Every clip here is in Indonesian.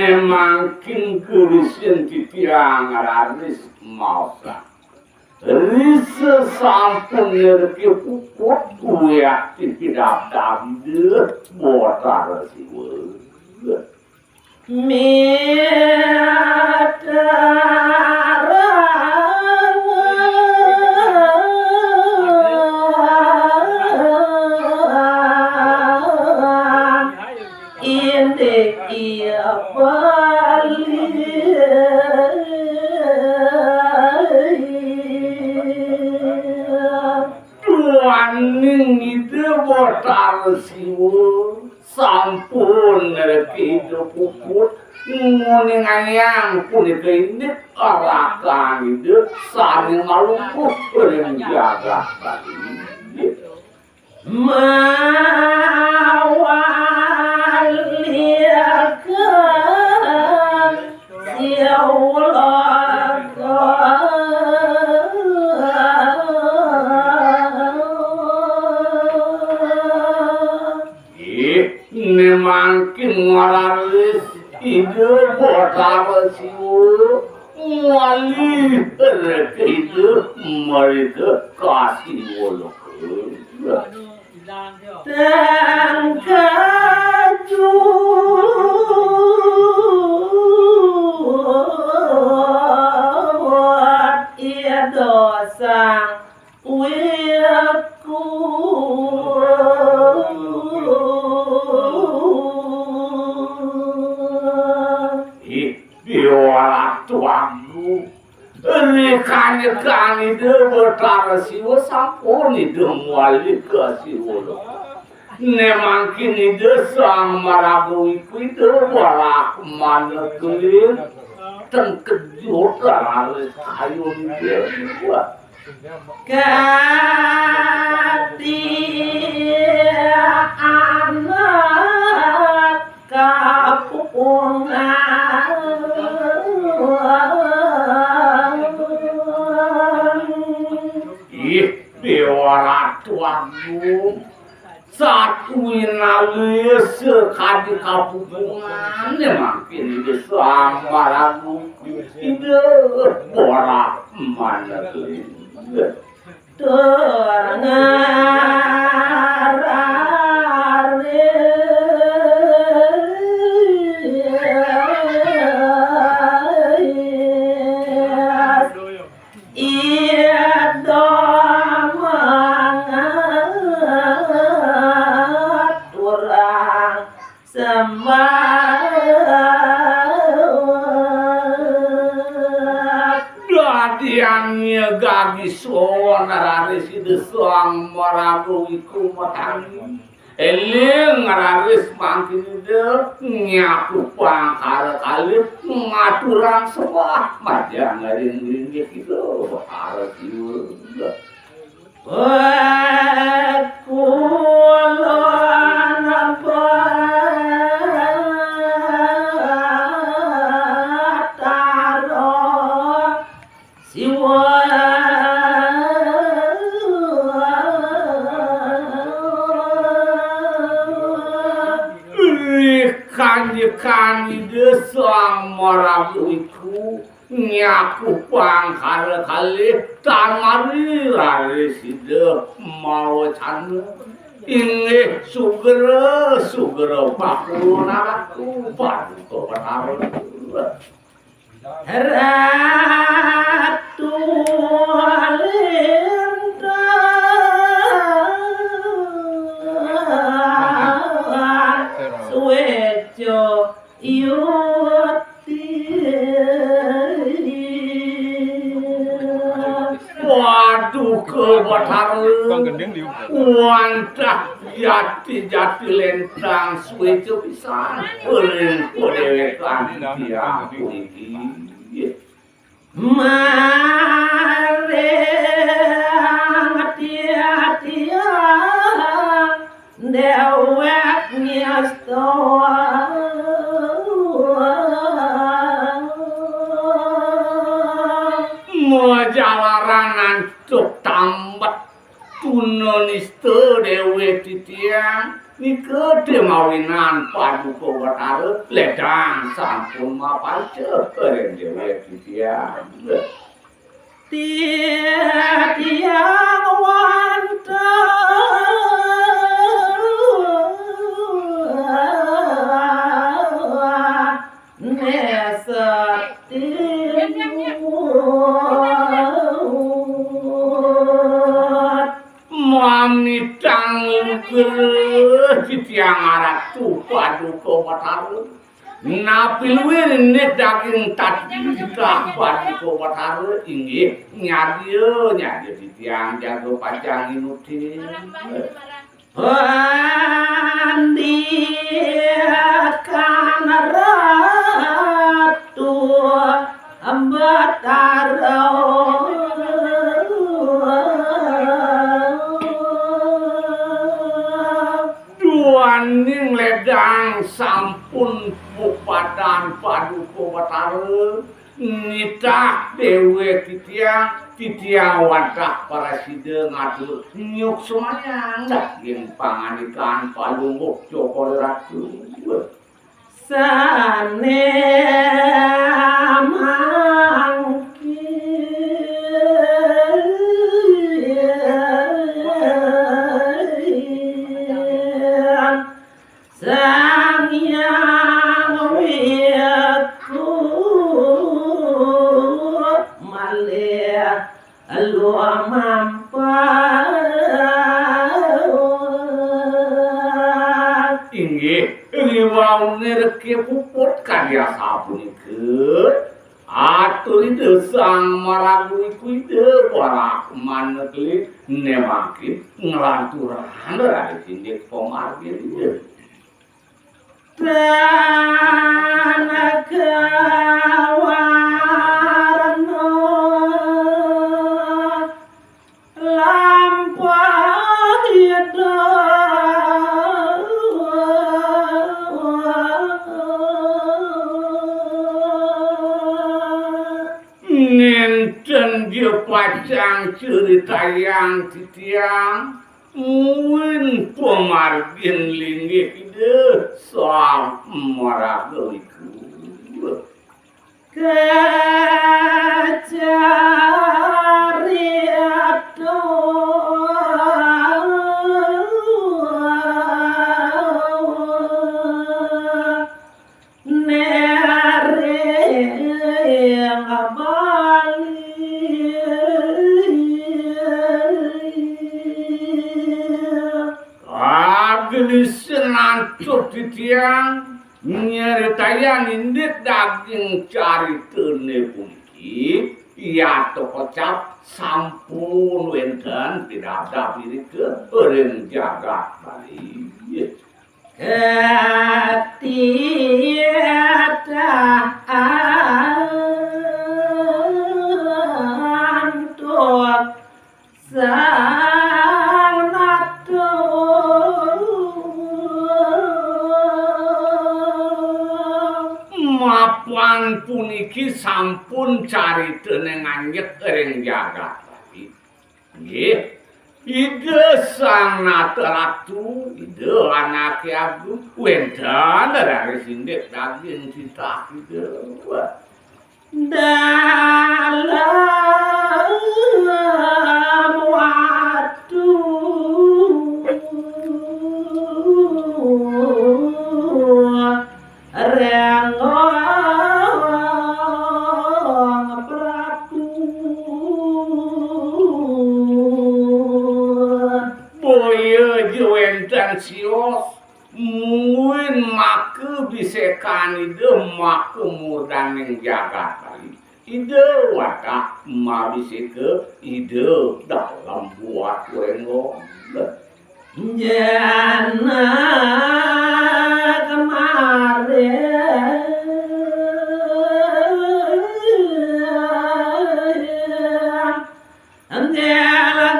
Nemakin kerusian titiang raris mausa. Risa sampun ngerti puput kuyak tidak damde botar siwa. Tuaning itu botar siwa sampun ngerti puput nguning ayang punika ini arakan itu saling malumpuh berjaga mawaliakan nemakin ngaralis ide botar siwa wali ide mereka kasih wolok dan kajuat ia dosa wiku biwala tuanmu rekan-rekan itu bertara siwa sampun itu muali ke siwa nemakin itu sang marabu itu wala mana kelin tengkejut laris kayu dia kadia anak kapungan biwala tuanmu satu inali sekali kapungan makin disambar aku ide borak mana yang gagi suara raris itu sang marabu iku matang eling raris makin itu nyaku pangkal kali ngaturang semua macam ngaring gitu harus itu kani desang marabu iku nyaku pangkal kali tamari raris itu mau canu ini sugera pakuna aku bantu penaruh ratu Suejo yuti paduka Bathara wantah jati-jati lentang suwe pisan eureun podewekan titiang puniki mare hati-hati dewek nyastoa jalaran cuk tambet tunonista dewe titiang nikede mawinan paduka Bathara ledang sampun mapace keren dewe titiang tiang wonten Mamitang luger titiang aratu paduka Bathara napi luwih daging tatika paduka Bathara inggih nyadieu titiang jago pajang inuti pandikan ratu Bathara duaning ledang sampun pupadan paduka Bathara nitah dewe titiang wadah parasida ngatur nyuk semayang daging panganikan palungguh Joko Ratu sane ngereke puput karya sapunikeun atur ide sang maragu iku ide para manekli nemaki nglanturan dari sindik pomargir ide tanagawarna lampah ida ngenten dia pacang cerita yang titiang muin pemargin linggih ide soal maraga iku kacariato senancut titiang nyeritayang indik daging caritene puniki ya kocap sampun wenten tidak ada pirikeun eureun jagat bali ketiada antuk sang natu mapan puniki sampun caritene nganjet ring jagat bali nggih ide sang ratu ide anake agung wenten dari sindik daging cinta ide dalam waktu rengong Prabu boyo wenten sios mungkin make bisekan ide make murdaning jagat bali ide wadah mabisi ke ide dalam buat rengo jana kemarin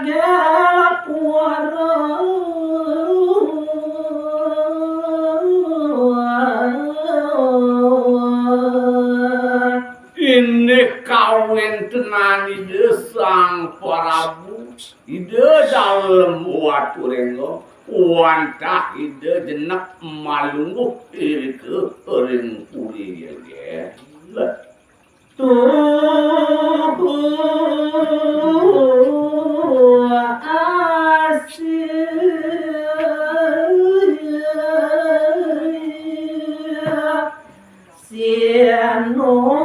gela puara ini kawin tenan ide sang Prabu ide dalam watu rengo wantah ide jenak malungguh iri ke ring uli ya tuh asyik siano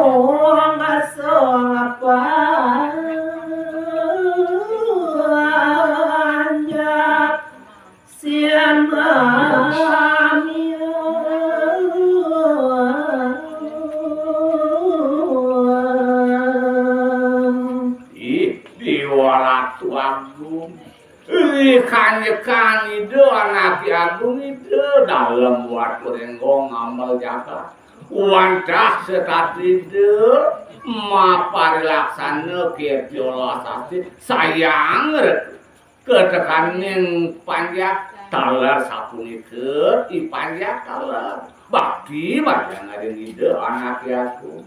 Ikan ide anak agung ide dalam waktu renggong amal jaka wantah sekat ide mapari laksana ke piola sasti sayang ketekaning panjak talar sapuni ke ipanjak talar bakti macam ada ide anak agung